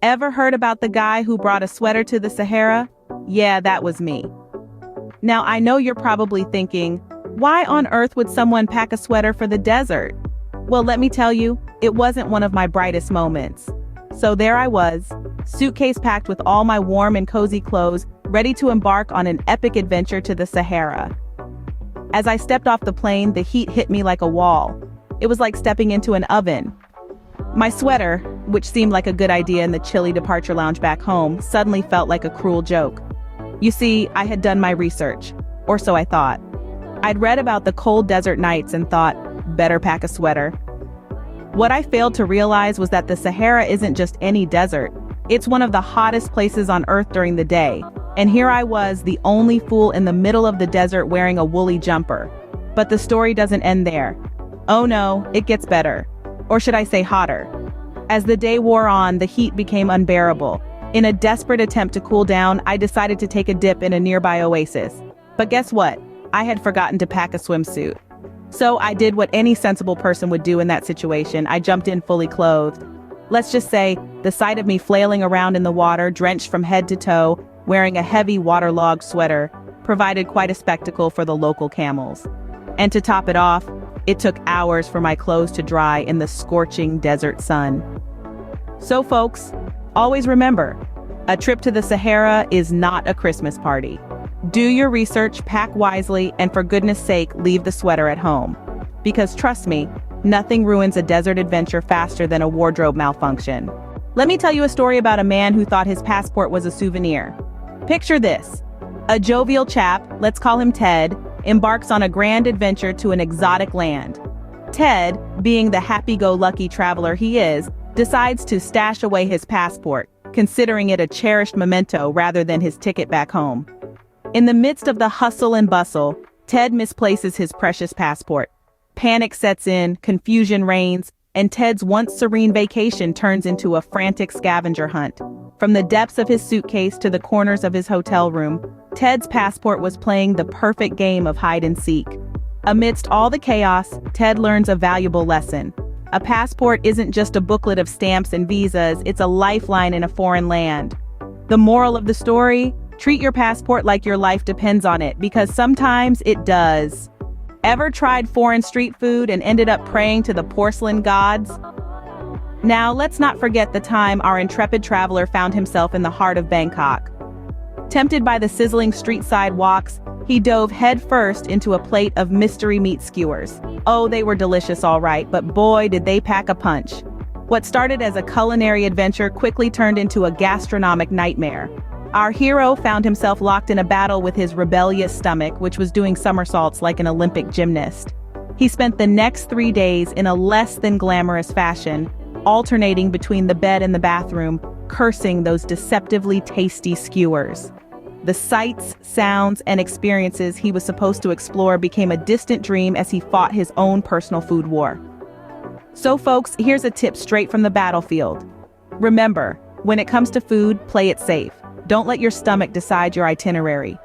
Ever heard about the guy who brought a sweater to the Sahara? Yeah, that was me. Now I know you're probably thinking, why on earth would someone pack a sweater for the desert? Well, let me tell you, it wasn't one of my brightest moments. So there I was, suitcase packed with all my warm and cozy clothes, ready to embark on an epic adventure to the Sahara. As I stepped off the plane, the heat hit me like a wall. It was like stepping into an oven. My sweater, which seemed like a good idea in the chilly departure lounge back home, suddenly felt like a cruel joke. You see, I had done my research, or so I thought. I'd read about the cold desert nights and thought, better pack a sweater. What I failed to realize was that the Sahara isn't just any desert. It's one of the hottest places on Earth during the day, and here I was, the only fool in the middle of the desert wearing a woolly jumper. But the story doesn't end there. Oh no, it gets better. Or should I say hotter? As the day wore on, the heat became unbearable. In a desperate attempt to cool down, I decided to take a dip in a nearby oasis. But guess what? I had forgotten to pack a swimsuit. So I did what any sensible person would do in that situation. I jumped in fully clothed. Let's just say, the sight of me flailing around in the water, drenched from head to toe, wearing a heavy waterlogged sweater, provided quite a spectacle for the local camels. And to top it off, it took hours for my clothes to dry in the scorching desert sun. So folks, always remember, a trip to the Sahara is not a Christmas party. Do your research, pack wisely, and for goodness sake, leave the sweater at home. Because trust me, nothing ruins a desert adventure faster than a wardrobe malfunction. Let me tell you a story about a man who thought his passport was a souvenir. Picture this. A jovial chap, let's call him Ted, embarks on a grand adventure to an exotic land. Ted, being the happy-go-lucky traveler he is, decides to stash away his passport, considering it a cherished memento rather than his ticket back home. In the midst of the hustle and bustle, Ted misplaces his precious passport. Panic sets in, confusion reigns, and Ted's once serene vacation turns into a frantic scavenger hunt. From the depths of his suitcase to the corners of his hotel room, Ted's passport was playing the perfect game of hide and seek. Amidst all the chaos, Ted learns a valuable lesson. A passport isn't just a booklet of stamps and visas, it's a lifeline in a foreign land. The moral of the story? Treat your passport like your life depends on it, because sometimes it does. Ever tried foreign street food and ended up praying to the porcelain gods? Now, let's not forget the time our intrepid traveler found himself in the heart of Bangkok. Tempted by the sizzling street-side walks, he dove headfirst into a plate of mystery meat skewers. Oh, they were delicious all right, but boy, did they pack a punch. What started as a culinary adventure quickly turned into a gastronomic nightmare. Our hero found himself locked in a battle with his rebellious stomach, which was doing somersaults like an Olympic gymnast. He spent the next 3 days in a less than glamorous fashion, alternating between the bed and the bathroom, cursing those deceptively tasty skewers. The sights, sounds, and experiences he was supposed to explore became a distant dream as he fought his own personal food war. So folks, here's a tip straight from the battlefield. Remember, when it comes to food, play it safe. Don't let your stomach decide your itinerary.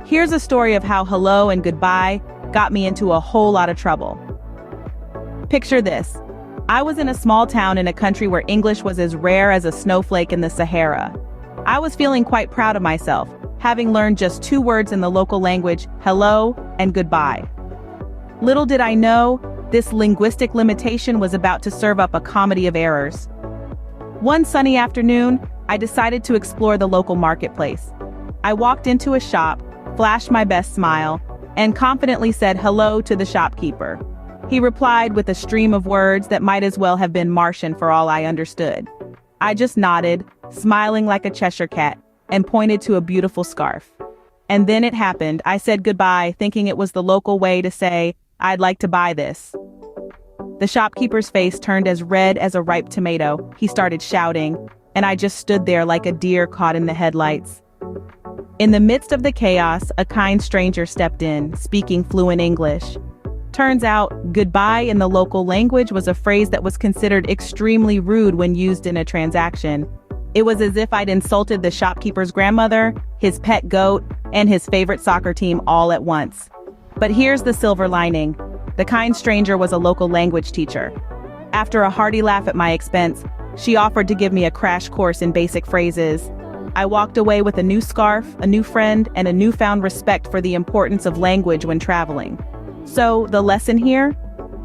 Here's a story of how hello and goodbye got me into a whole lot of trouble. Picture this. I was in a small town in a country where English was as rare as a snowflake in the Sahara. I was feeling quite proud of myself, having learned just 2 words in the local language, hello and goodbye. Little did I know, this linguistic limitation was about to serve up a comedy of errors. One sunny afternoon, I decided to explore the local marketplace. I walked into a shop, flashed my best smile, and confidently said hello to the shopkeeper. He replied with a stream of words that might as well have been Martian for all I understood. I just nodded, smiling like a Cheshire cat, and pointed to a beautiful scarf. And then it happened. I said goodbye, thinking it was the local way to say, I'd like to buy this. The shopkeeper's face turned as red as a ripe tomato. He started shouting, and I just stood there like a deer caught in the headlights. In the midst of the chaos, a kind stranger stepped in, speaking fluent English. Turns out, goodbye in the local language was a phrase that was considered extremely rude when used in a transaction. It was as if I'd insulted the shopkeeper's grandmother, his pet goat, and his favorite soccer team all at once. But here's the silver lining. The kind stranger was a local language teacher. After a hearty laugh at my expense, She offered to give me a crash course in basic phrases. I walked away with a new scarf, a new friend, and a newfound respect for the importance of language when traveling. So, the lesson here?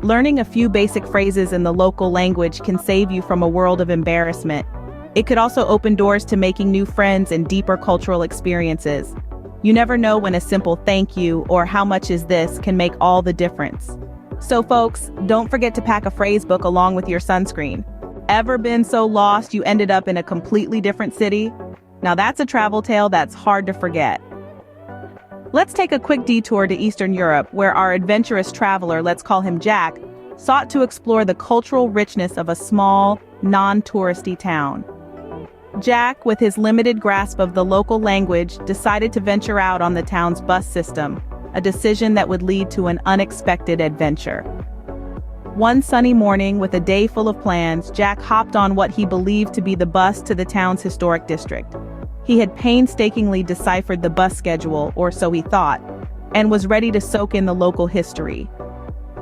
Learning a few basic phrases in the local language can save you from a world of embarrassment. It could also open doors to making new friends and deeper cultural experiences. You never know when a simple thank you or how much is this can make all the difference. So folks, don't forget to pack a phrase book along with your sunscreen. Ever been so lost you ended up in a completely different city? Now that's a travel tale that's hard to forget. Let's take a quick detour to Eastern Europe, where our adventurous traveler, let's call him Jack, sought to explore the cultural richness of a small, non-touristy town. Jack, with his limited grasp of the local language, decided to venture out on the town's bus system, a decision that would lead to an unexpected adventure. One sunny morning, with a day full of plans, Jack hopped on what he believed to be the bus to the town's historic district. He had painstakingly deciphered the bus schedule, or so he thought, and was ready to soak in the local history.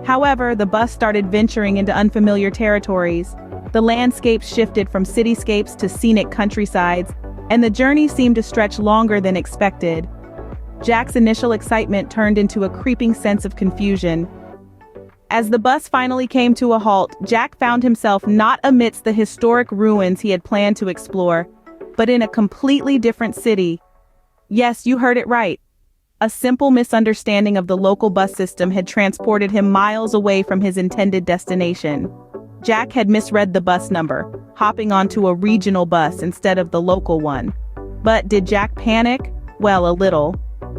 However, the bus started venturing into unfamiliar territories. The landscapes shifted from cityscapes to scenic countrysides, and the journey seemed to stretch longer than expected. Jack's initial excitement turned into a creeping sense of confusion. As the bus finally came to a halt, Jack found himself not amidst the historic ruins he had planned to explore, but in a completely different city. Yes, you heard it right. A simple misunderstanding of the local bus system had transported him miles away from his intended destination. Jack had misread the bus number, hopping onto a regional bus instead of the local one. But did Jack panic? Well, a little.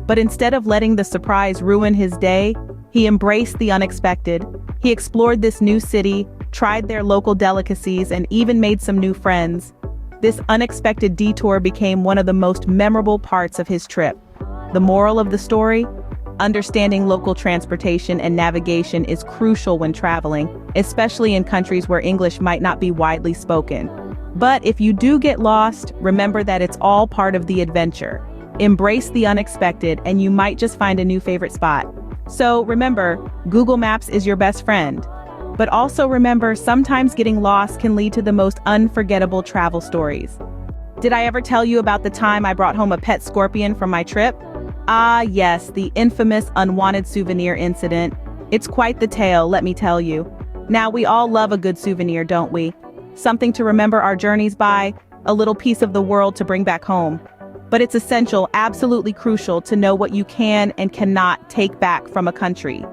But instead of letting the surprise ruin his day, he embraced the unexpected. He explored this new city, tried their local delicacies, and even made some new friends. This unexpected detour became one of the most memorable parts of his trip. The moral of the story? Understanding local transportation and navigation is crucial when traveling, especially in countries where English might not be widely spoken. But if you do get lost, remember that it's all part of the adventure. Embrace the unexpected, and you might just find a new favorite spot. So remember, Google Maps is your best friend. But also remember, sometimes getting lost can lead to the most unforgettable travel stories. Did I ever tell you about the time I brought home a pet scorpion from my trip? Ah, yes, the infamous Unwanted Souvenir incident. It's quite the tale, let me tell you. Now, we all love a good souvenir, don't we? Something to remember our journeys by, a little piece of the world to bring back home. But it's essential, absolutely crucial, to know what you can and cannot take back from a country.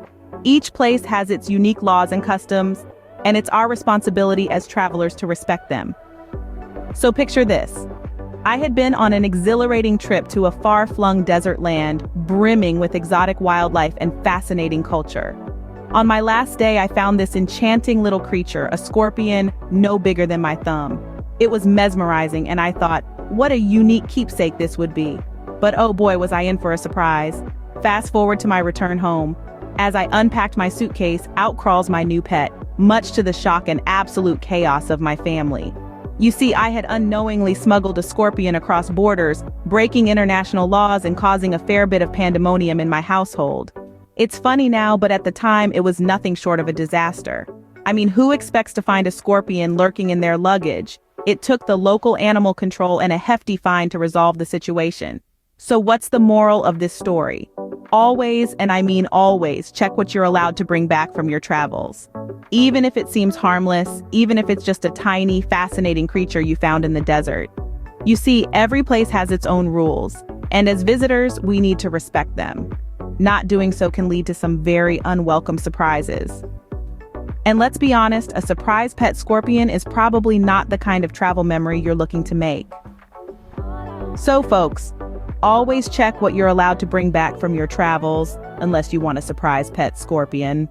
Each place has its unique laws and customs, and it's our responsibility as travelers to respect them. So picture this. I had been on an exhilarating trip to a far-flung desert land, brimming with exotic wildlife and fascinating culture. On my last day, I found this enchanting little creature, a scorpion no bigger than my thumb. It was mesmerizing, and I thought, what a unique keepsake this would be. But oh boy, was I in for a surprise. Fast forward to my return home. As I unpacked my suitcase, out crawls my new pet, much to the shock and absolute chaos of my family. You see, I had unknowingly smuggled a scorpion across borders, breaking international laws and causing a fair bit of pandemonium in my household. It's funny now, but at the time it was nothing short of a disaster. I mean, who expects to find a scorpion lurking in their luggage? It took the local animal control and a hefty fine to resolve the situation. So what's the moral of this story? Always, and I mean always, check what you're allowed to bring back from your travels. Even if it seems harmless, even if it's just a tiny, fascinating creature you found in the desert. You see, every place has its own rules, and as visitors, we need to respect them. Not doing so can lead to some very unwelcome surprises. And let's be honest, a surprise pet scorpion is probably not the kind of travel memory you're looking to make. So folks, always check what you're allowed to bring back from your travels, unless you want a surprise pet scorpion.